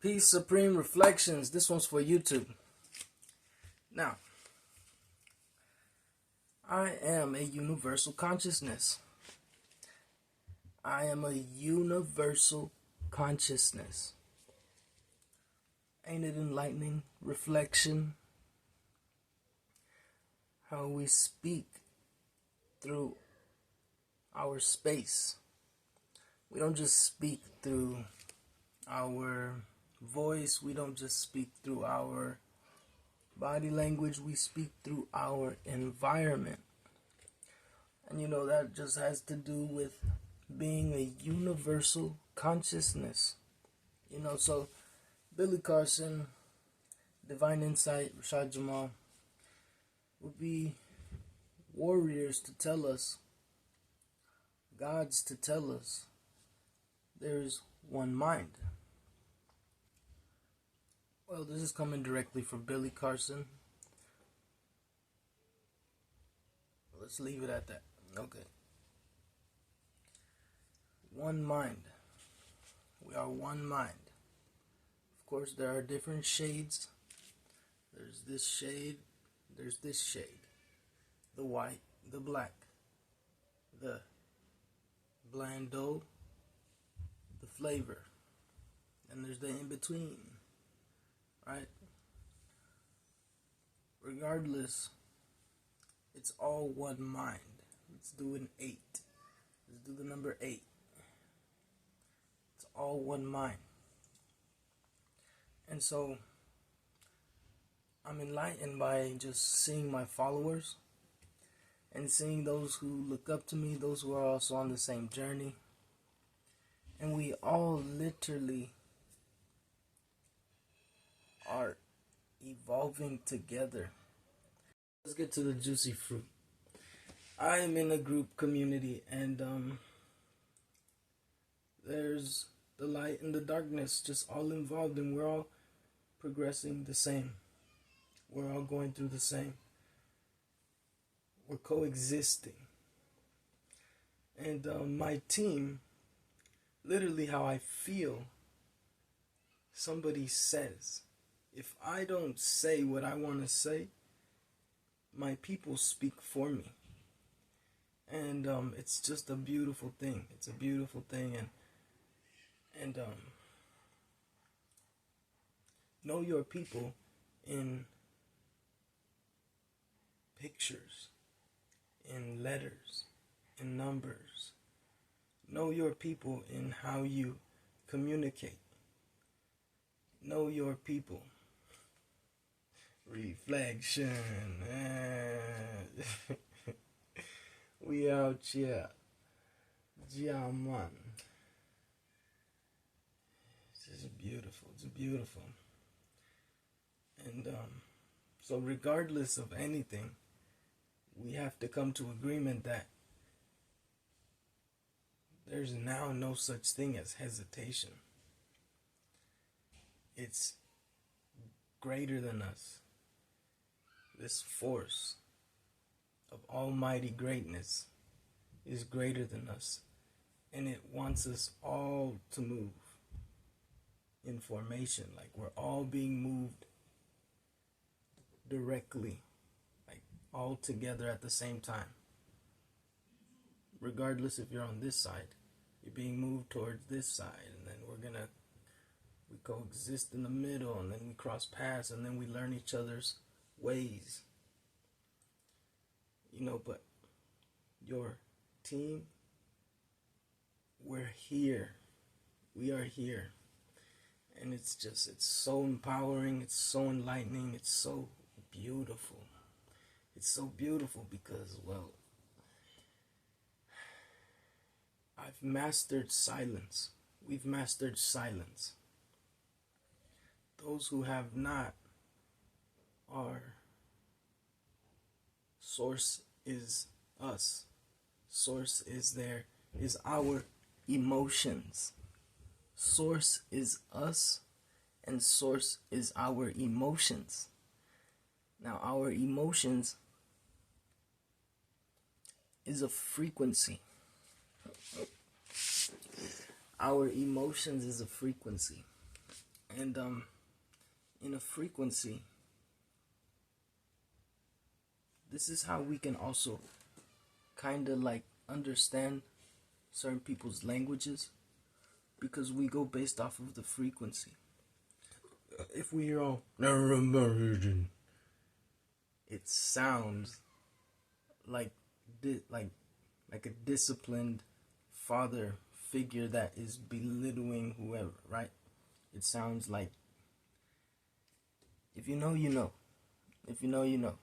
Peace Supreme Reflections. This one's for YouTube. Now, I am a universal consciousness. I am a universal consciousness. Ain't it enlightening? Reflection. How we speak through our space. We don't just speak through our voice. We don't just speak through our body language. We speak through our environment. And that just has to do with being a universal consciousness. So Billy Carson, Divine Insight, Rashad Jamal would be warriors to tell us, gods to tell us, there's one mind. Well, this is coming directly from Billy Carson. Let's leave it at that. Okay. One mind. We are one mind. Of course, there are different shades. There's this shade. There's this shade. The white, the black, the blando, the flavor. And there's the in-between. Right? Regardless, it's all one mind. Let's do an 8. Let's do the number 8. It's all one mind. And so, I'm enlightened by just seeing my followers and seeing those who look up to me, those who are also on the same journey. And we all literally are evolving together. Let's get to the juicy fruit. I am in a group community, and there's the light and the darkness just all involved, and we're all progressing the same. We're all going through the same. We're coexisting. And my team, literally how I feel, somebody says, if I don't say what I want to say, my people speak for me. And it's just a beautiful thing. It's a beautiful thing. And know your people in pictures, in letters, in numbers. Know your people in how you communicate. Know your people. Reflection. We out here. Jaman. This is beautiful. It's beautiful. And so regardless of anything, we have to come to agreement that there's now no such thing as hesitation. It's greater than us. This force of almighty greatness is greater than us, and it wants us all to move in formation, like we're all being moved directly, like all together at the same time. Regardless if you're on this side, you're being moved towards this side, and then we coexist in the middle, and then we cross paths, and then we learn each other's ways. But your team, we're here. We are here. And it's so empowering. It's so enlightening. It's so beautiful. It's so beautiful because, well, I've mastered silence. We've mastered silence. Those who have not are source is us. Source is our emotions. Source is us, and source is our emotions. Now, our emotions is a frequency. Our emotions is a frequency. And in a frequency, this is how we can also kind of like understand certain people's languages, because we go based off of the frequency. If we hear all, it sounds like like a disciplined father figure that is belittling whoever, right? It sounds like, if you know, you know. If you know, you know.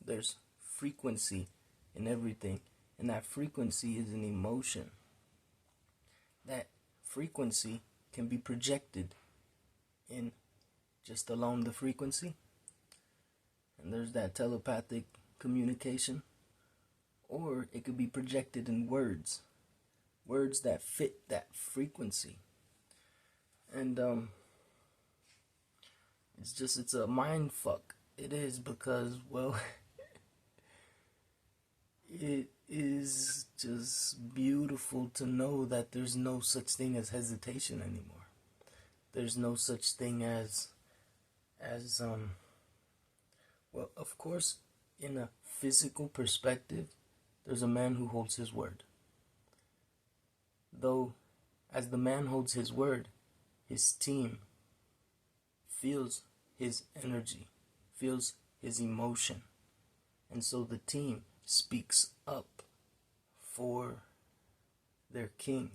There's frequency in everything, and that frequency is an emotion. That frequency can be projected in just alone the frequency, and there's that telepathic communication, or it could be projected in words that fit that frequency. And it's a mind fuck. It is, because, well, it is just beautiful to know that there's no such thing as hesitation anymore. There's no such thing as well, of course, in a physical perspective, there's a man who holds his word. Though, as the man holds his word, his team feels his energy, feels his emotion. And so the team speaks up for their king,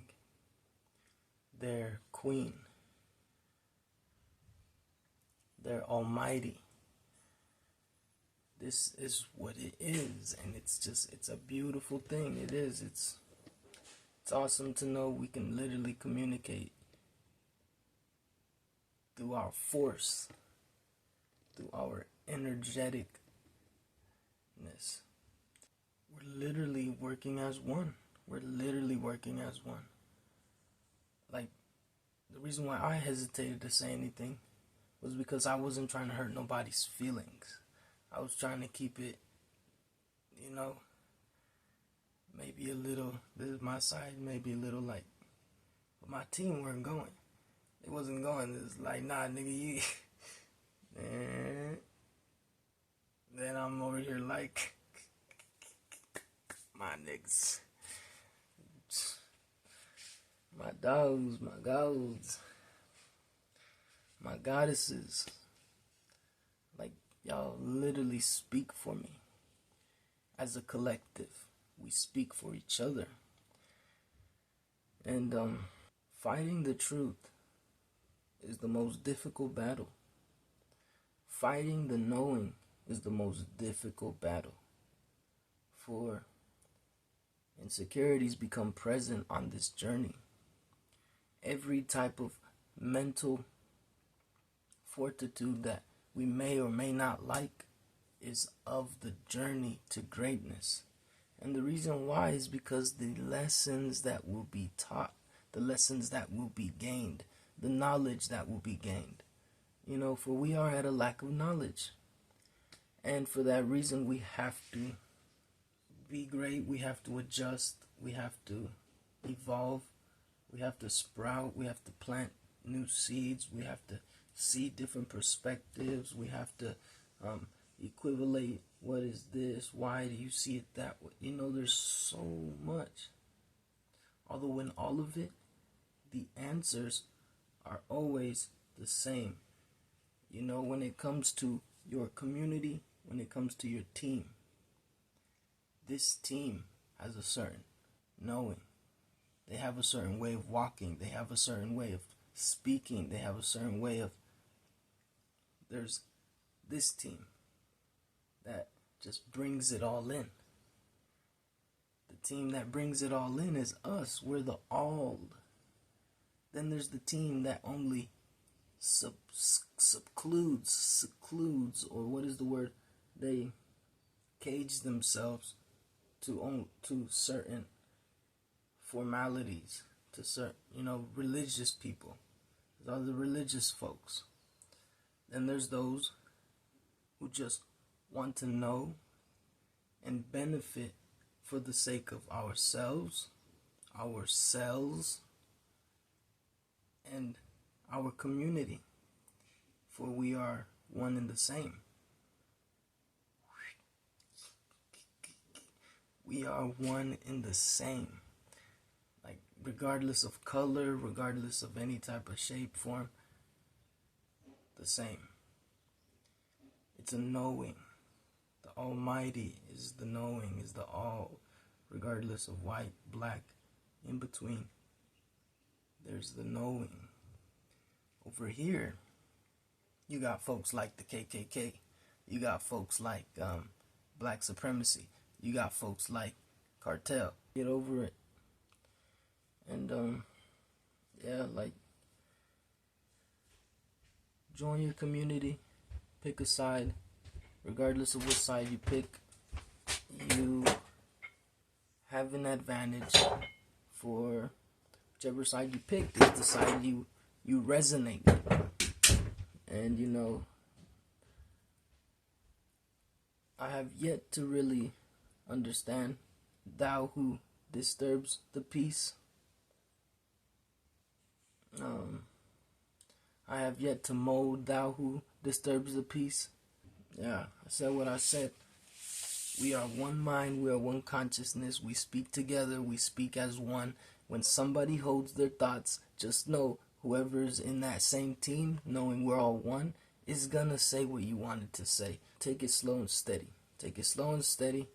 their queen, their almighty. This is what it is, and it's a beautiful thing. It is. It's awesome to know we can literally communicate through our force, through our energeticness. We're literally working as one. We're literally working as one. Like, the reason why I hesitated to say anything was because I wasn't trying to hurt nobody's feelings. I was trying to keep it, maybe a little, this is my side, maybe a little like, but my team weren't going. It wasn't going. It was like, nah, nigga, you. Then I'm over here like, my niggas. My dogs, my gods, my goddesses. Like, y'all literally speak for me. As a collective, we speak for each other. And fighting the truth is the most difficult battle. Fighting the knowing is the most difficult battle. For insecurities become present on this journey. Every type of mental fortitude that we may or may not like is of the journey to greatness. And the reason why is because the lessons that will be taught, the lessons that will be gained, the knowledge that will be gained. For we are at a lack of knowledge. And for that reason, we have to be great. We have to adjust. We have to evolve. We have to sprout. We have to plant new seeds. We have to see different perspectives. We have to equivalate. What is this? Why do you see it that way? There's so much. Although in all of it, the answers are always the same. When it comes to your community, when it comes to your team, this team has a certain knowing. They have a certain way of walking. They have a certain way of speaking. They have a certain way of... There's this team that just brings it all in. The team that brings it all in is us. We're the all. Then there's the team that only secludes, or what is the word? They cage themselves to certain formalities, to certain, religious people. Those are the religious folks. Then there's those who just want to know and benefit for the sake of ourselves, ourselves, and our community. for we are one and the same. We are one and the same. Like, regardless of color, regardless of any type of shape, form, the same. It's a knowing. The Almighty is the knowing, is the all, regardless of white, black, in between. There's the knowing. Over here, you got folks like the KKK. You got folks like black supremacy. You got folks like cartel. Get over it. And yeah, like, join your community. Pick a side. Regardless of what side you pick, you have an advantage. For whichever side you pick is the side you resonate with. And you know, I have yet to really understand thou who disturbs the peace. I have yet to mold thou who disturbs the peace. Yeah, I said what I said. We are one mind, we are one consciousness, we speak together, we speak as one. When somebody holds their thoughts, just know whoever's in that same team, knowing we're all one, is gonna say what you wanted to say. Take it slow and steady. Take it slow and steady.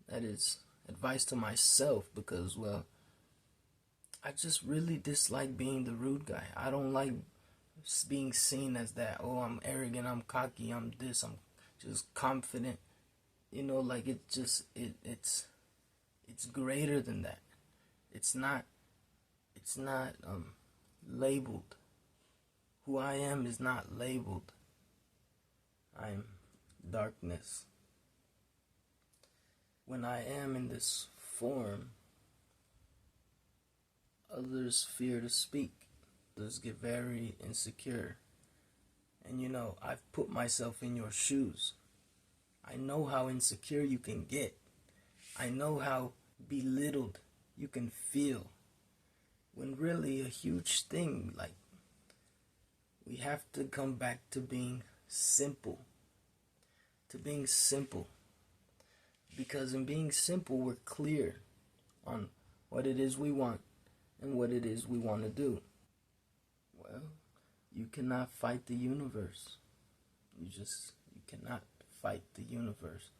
That is advice to myself because, well, I just really dislike being the rude guy. I don't like being seen as that. Oh, I'm arrogant, I'm cocky, I'm this, I'm just confident. You know, like, it's greater than that. It's not labeled. Who I am is not labeled. I'm darkness. When I am in this form, others fear to speak. Others get very insecure. And you know, I've put myself in your shoes. I know how insecure you can get. I know how belittled you can feel. When really a huge thing, like, we have to come back to being simple. To being simple. Because in being simple, we're clear on what it is we want and what it is we want to do. Well, you cannot fight the universe. You cannot fight the universe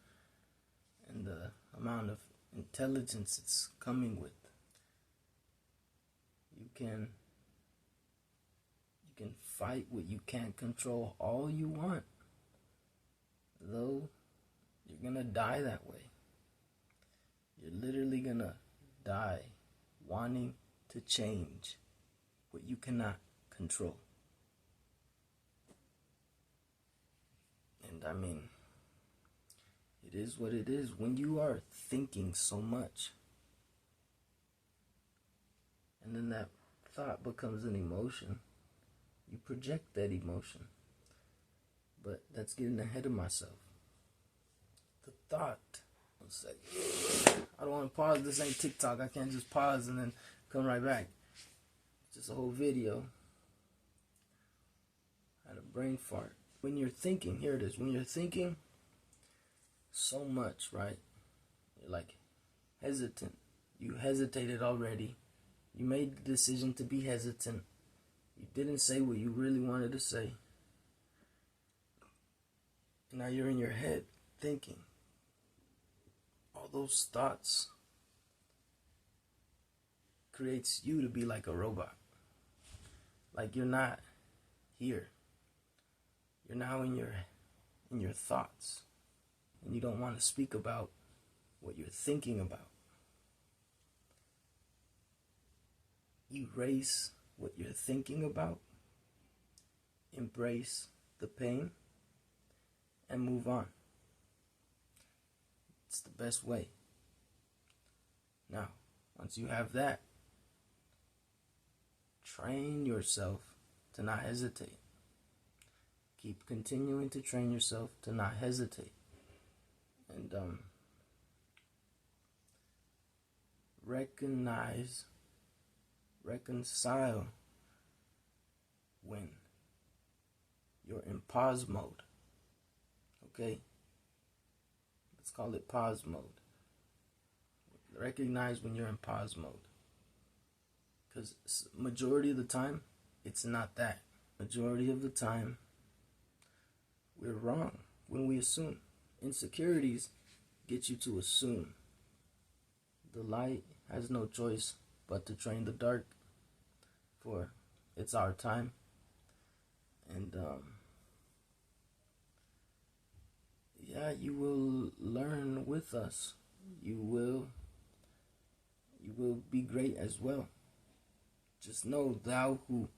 and the amount of intelligence it's coming with. You can fight what you can't control all you want, though you're gonna die that way. You're literally gonna die wanting to change what you cannot control. And I mean, it is what it is. When you are thinking so much, and then that thought becomes an emotion, you project that emotion. But that's getting ahead of myself. The thought. One second. I don't want to pause. This ain't TikTok. I can't just pause and then come right back. It's just a whole video. I had a brain fart. When you're thinking, here it is. When you're thinking so much, right? You're like hesitant. You hesitated already. You made the decision to be hesitant. You didn't say what you really wanted to say. And now you're in your head thinking. All those thoughts creates you to be like a robot. Like you're not here. You're now in your thoughts. And you don't want to speak about what you're thinking about. Erase what you're thinking about, embrace the pain, and move on. It's the best way. Now, once you have that, train yourself to not hesitate. Keep continuing to train yourself to not hesitate. And reconcile when your pause mode. Okay? Let's call it pause mode. Recognize when you're in pause mode. Because majority of the time, it's not that. Majority of the time, we're wrong when we assume. Insecurities get you to assume. The light has no choice but to train the dark, for it's our time. And yeah, you will learn with us. You will be great as well. Just know, thou who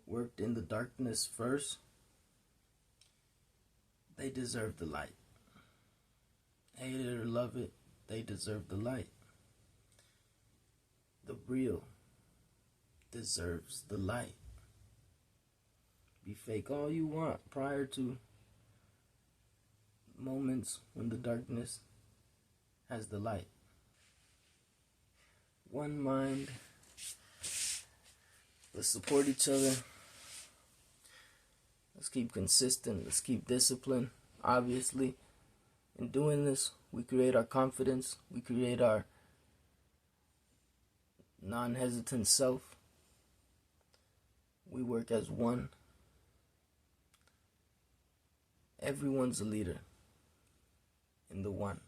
worked in the darkness first, they deserve the light. Hate it or love it, they deserve the light. The real deserves the light. Be fake all you want prior to moments when the darkness has the light. One mind. Let's support each other. Let's keep consistent. Let's keep discipline. Obviously, in doing this, we create our confidence. We create our non-hesitant self. We work as one. Everyone's a leader in the one.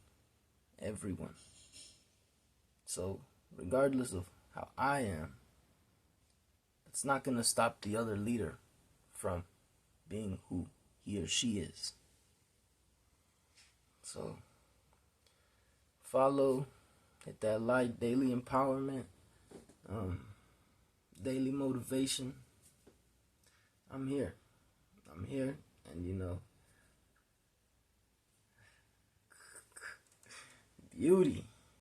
Everyone. So, regardless of how I am, it's not going to stop the other leader from being who he or she is. So, follow, hit that like, daily empowerment, daily motivation. I'm here, and beauty.